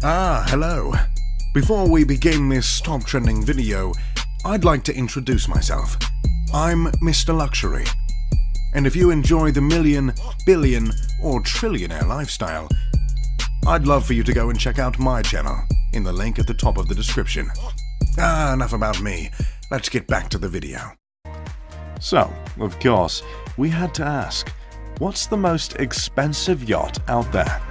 Hello. Before we begin this top trending video, I'd like to introduce myself. I'm Mr. Luxury. And if you enjoy the million, billion, or trillionaire lifestyle, I'd love for you to go and check out my channel in the link at the top of the description. Enough about me. Let's get back to the video. So, of course, we had to ask, what's the most expensive yacht out there?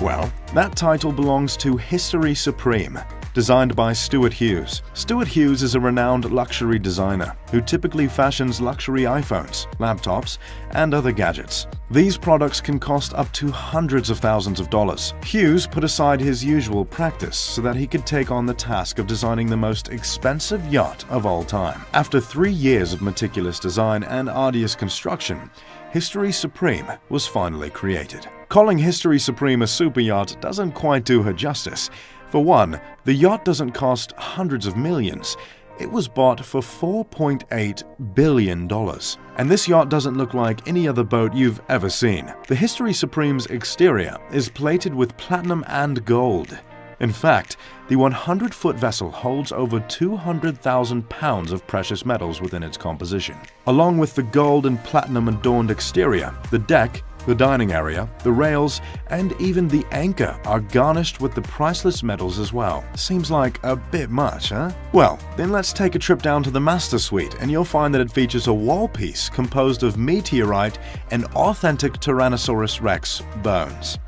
Well, that title belongs to History Supreme, designed by Stuart Hughes. Stuart Hughes is a renowned luxury designer who typically fashions luxury iPhones, laptops, and other gadgets. These products can cost up to hundreds of thousands of dollars. Hughes put aside his usual practice so that he could take on the task of designing the most expensive yacht of all time. After 3 years of meticulous design and arduous construction, History Supreme was finally created. Calling History Supreme a super yacht doesn't quite do her justice. For one, the yacht doesn't cost hundreds of millions. It was bought for $4.8 billion. And this yacht doesn't look like any other boat you've ever seen. The History Supreme's exterior is plated with platinum and gold. In fact, the 100-foot vessel holds over 200,000 pounds of precious metals within its composition. Along with the gold and platinum-adorned exterior, the deck, the dining area, the rails, and even the anchor are garnished with the priceless metals as well. Seems like a bit much, huh? Well, then let's take a trip down to the master suite and you'll find that it features a wall piece composed of meteorite and authentic Tyrannosaurus Rex bones.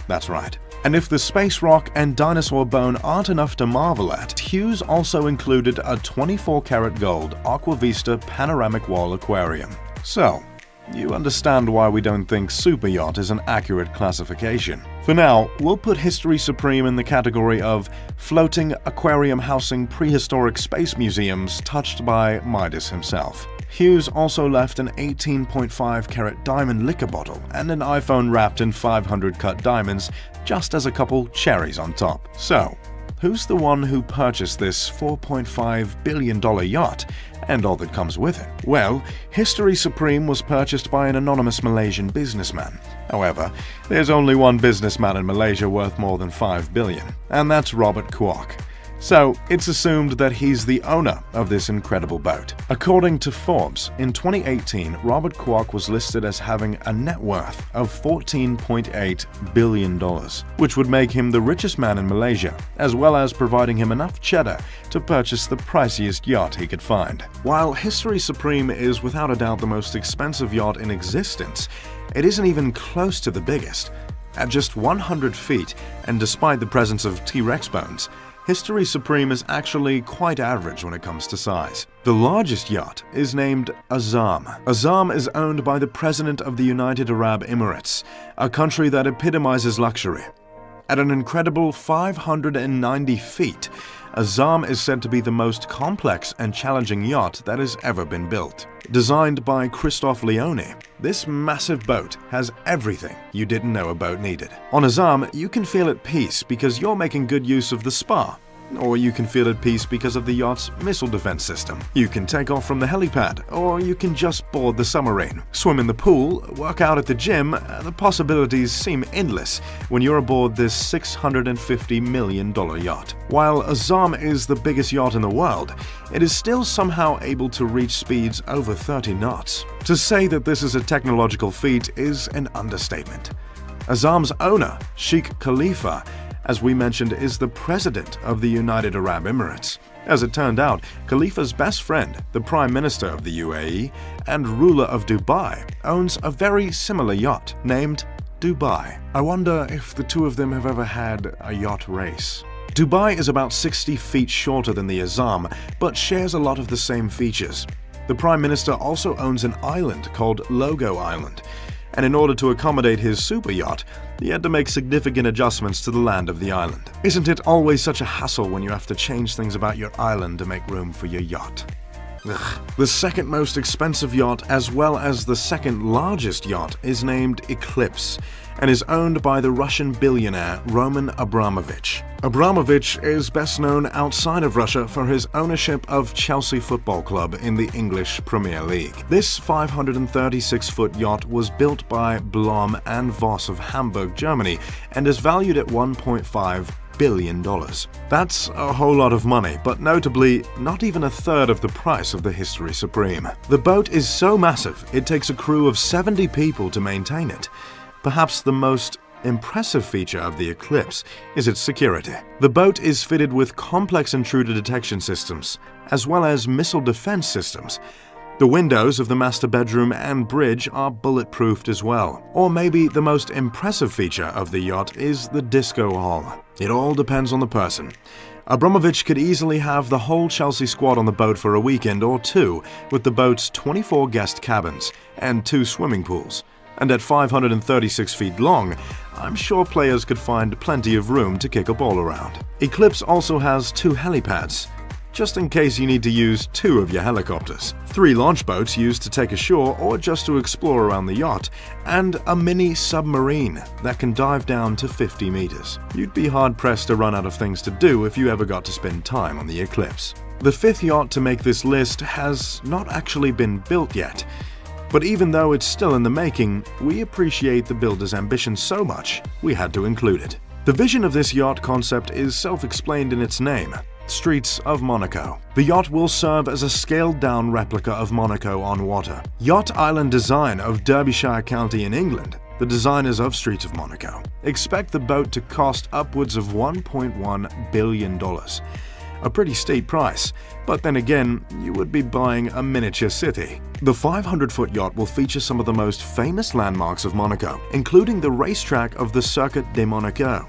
That's right. And if the space rock and dinosaur bone aren't enough to marvel at, Hughes also included a 24-karat gold Aquavista panoramic wall aquarium. So, you understand why we don't think super yacht is an accurate classification. For now, we'll put History Supreme in the category of floating aquarium housing prehistoric space museums touched by Midas himself. Hughes also left an 18.5-karat diamond liquor bottle and an iPhone wrapped in 500 cut diamonds just as a couple cherries on top. So, who's the one who purchased this $4.5 billion yacht and all that comes with it? Well, History Supreme was purchased by an anonymous Malaysian businessman. However, there's only one businessman in Malaysia worth more than $5 billion, and that's Robert Kwok. So, it's assumed that he's the owner of this incredible boat. According to Forbes, in 2018, Robert Kwok was listed as having a net worth of $14.8 billion, which would make him the richest man in Malaysia, as well as providing him enough cheddar to purchase the priciest yacht he could find. While History Supreme is without a doubt the most expensive yacht in existence, it isn't even close to the biggest. At just 100 feet, and despite the presence of T-Rex bones, History Supreme is actually quite average when it comes to size. The largest yacht is named Azam. Azam is owned by the President of the United Arab Emirates, a country that epitomizes luxury. At an incredible 590 feet, Azam is said to be the most complex and challenging yacht that has ever been built. Designed by Christophe Leone, this massive boat has everything you didn't know a boat needed. On Azam, you can feel at peace because you're making good use of the spa. Or you can feel at peace because of the yacht's missile defense system. You can take off from the helipad, or you can just board the submarine, swim in the pool, work out at the gym. The possibilities seem endless when you're aboard this $650 million yacht. While Azam is the biggest yacht in the world, it is still somehow able to reach speeds over 30 knots. To say that this is a technological feat is an understatement. Azam's owner, Sheikh Khalifa, as we mentioned, is the President of the United Arab Emirates. As it turned out, Khalifa's best friend, the Prime Minister of the UAE and ruler of Dubai, owns a very similar yacht named Dubai. I wonder if the two of them have ever had a yacht race. Dubai is about 60 feet shorter than the Azam, but shares a lot of the same features. The Prime Minister also owns an island called Logo Island, and in order to accommodate his super yacht, he had to make significant adjustments to the land of the island. Isn't it always such a hassle when you have to change things about your island to make room for your yacht? Ugh. The second most expensive yacht, as well as the second largest yacht, is named Eclipse, and is owned by the Russian billionaire Roman Abramovich. Abramovich is best known outside of Russia for his ownership of Chelsea Football Club in the English Premier League. This 536-foot yacht was built by Blom and Voss of Hamburg, Germany, and is valued at $1.5 billion. That's a whole lot of money, but notably, not even a third of the price of the History Supreme. The boat is so massive, it takes a crew of 70 people to maintain it. Perhaps the most impressive feature of the Eclipse is its security. The boat is fitted with complex intruder detection systems, as well as missile defense systems. The windows of the master bedroom and bridge are bulletproofed as well. Or maybe the most impressive feature of the yacht is the disco hall. It all depends on the person. Abramovich could easily have the whole Chelsea squad on the boat for a weekend or two, with the boat's 24 guest cabins and 2 swimming pools. And at 536 feet long, I'm sure players could find plenty of room to kick a ball around. Eclipse also has 2 helipads, just in case you need to use 2 of your helicopters, 3 launch boats used to take ashore or just to explore around the yacht, and a mini submarine that can dive down to 50 meters. You'd be hard-pressed to run out of things to do if you ever got to spend time on the Eclipse. The 5th yacht to make this list has not actually been built yet, but even though it's still in the making, we appreciate the builder's ambition so much, we had to include it. The vision of this yacht concept is self-explained in its name: Streets of Monaco. The yacht will serve as a scaled-down replica of Monaco on water. Yacht Island Design of Derbyshire County in England, the designers of Streets of Monaco, expect the boat to cost upwards of $1.1 billion. A pretty steep price, but then again, you would be buying a miniature city. The 500-foot yacht will feature some of the most famous landmarks of Monaco, including the racetrack of the Circuit de Monaco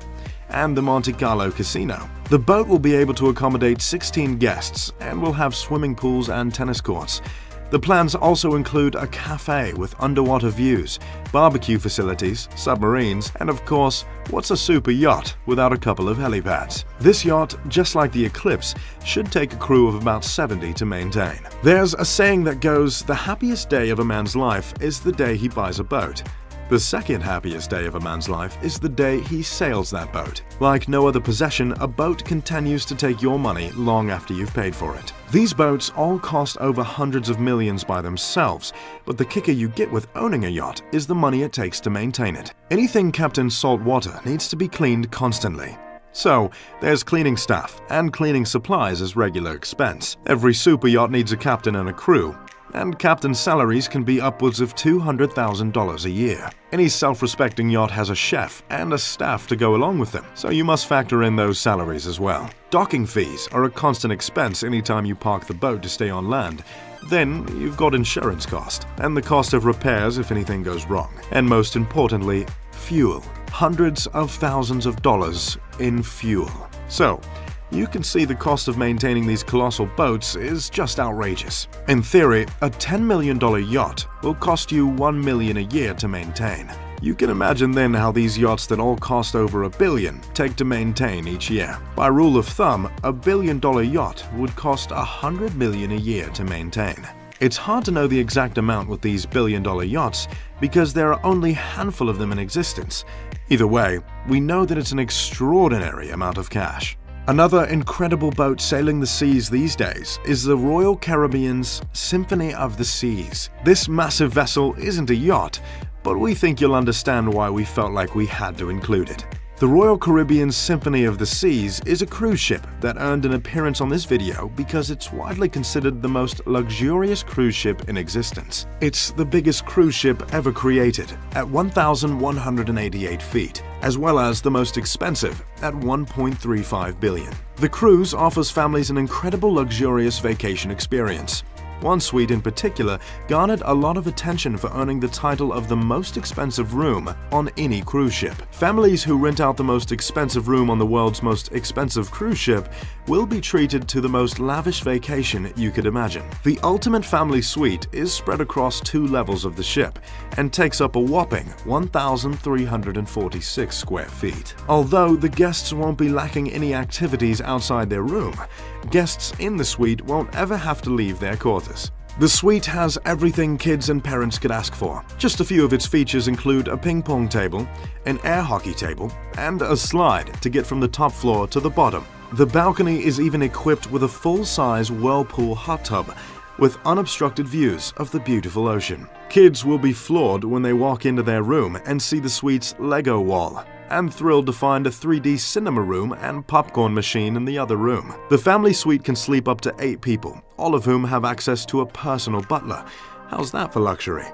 and the Monte Carlo Casino. The boat will be able to accommodate 16 guests and will have swimming pools and tennis courts. The plans also include a cafe with underwater views, barbecue facilities, submarines, and of course, what's a super yacht without a couple of helipads? This yacht, just like the Eclipse, should take a crew of about 70 to maintain. There's a saying that goes, "The happiest day of a man's life is the day he buys a boat. The second happiest day of a man's life is the day he sails that boat." Like no other possession, a boat continues to take your money long after you've paid for it. These boats all cost over hundreds of millions by themselves, but the kicker you get with owning a yacht is the money it takes to maintain it. Anything kept in salt water needs to be cleaned constantly. So, there's cleaning staff and cleaning supplies as regular expense. Every super yacht needs a captain and a crew, and captain salaries can be upwards of $200,000 a year. Any self-respecting yacht has a chef and a staff to go along with them, so you must factor in those salaries as well. Docking fees are a constant expense anytime you park the boat to stay on land. Then you've got insurance cost, and the cost of repairs if anything goes wrong. And most importantly, fuel. Hundreds of thousands of dollars in fuel. So, you can see the cost of maintaining these colossal boats is just outrageous. In theory, a $10 million yacht will cost you $1 million a year to maintain. You can imagine then how these yachts that all cost over $1 billion take to maintain each year. By rule of thumb, a $1 billion yacht would cost $100 million a year to maintain. It's hard to know the exact amount with these billion-dollar yachts because there are only a handful of them in existence. Either way, we know that it's an extraordinary amount of cash. Another incredible boat sailing the seas these days is the Royal Caribbean's Symphony of the Seas. This massive vessel isn't a yacht, but we think you'll understand why we felt like we had to include it. The Royal Caribbean's Symphony of the Seas is a cruise ship that earned an appearance on this video because it's widely considered the most luxurious cruise ship in existence. It's the biggest cruise ship ever created at 1,188 feet, as well as the most expensive at $1.35 billion. The cruise offers families an incredible luxurious vacation experience. One suite in particular garnered a lot of attention for earning the title of the most expensive room on any cruise ship. Families who rent out the most expensive room on the world's most expensive cruise ship will be treated to the most lavish vacation you could imagine. The ultimate family suite is spread across 2 levels of the ship and takes up a whopping 1,346 square feet. Although the guests won't be lacking any activities outside their room, guests in the suite won't ever have to leave their quarters. The suite has everything kids and parents could ask for. Just a few of its features include a ping pong table, an air hockey table, and a slide to get from the top floor to the bottom. The balcony is even equipped with a full-size whirlpool hot tub with unobstructed views of the beautiful ocean. Kids will be floored when they walk into their room and see the suite's Lego wall, and thrilled to find a 3D cinema room and popcorn machine in the other room. The family suite can sleep up to 8 people, all of whom have access to a personal butler. How's that for luxury?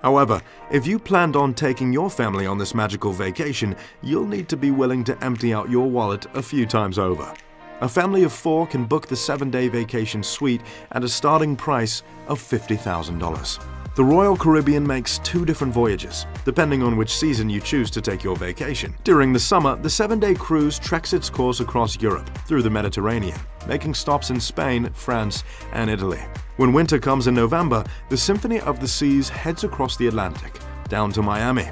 However, if you planned on taking your family on this magical vacation, you'll need to be willing to empty out your wallet a few times over. A family of 4 can book the 7-day vacation suite at a starting price of $50,000. The Royal Caribbean makes 2 different voyages, depending on which season you choose to take your vacation. During the summer, the 7-day cruise treks its course across Europe through the Mediterranean, making stops in Spain, France, and Italy. When winter comes in November, the Symphony of the Seas heads across the Atlantic, down to Miami.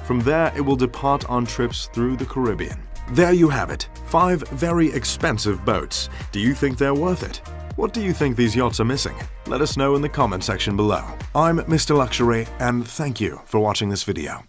From there, it will depart on trips through the Caribbean. There you have it, 5 very expensive boats. Do you think they're worth it? What do you think these yachts are missing? Let us know in the comment section below. I'm Mr. Luxury, and thank you for watching this video.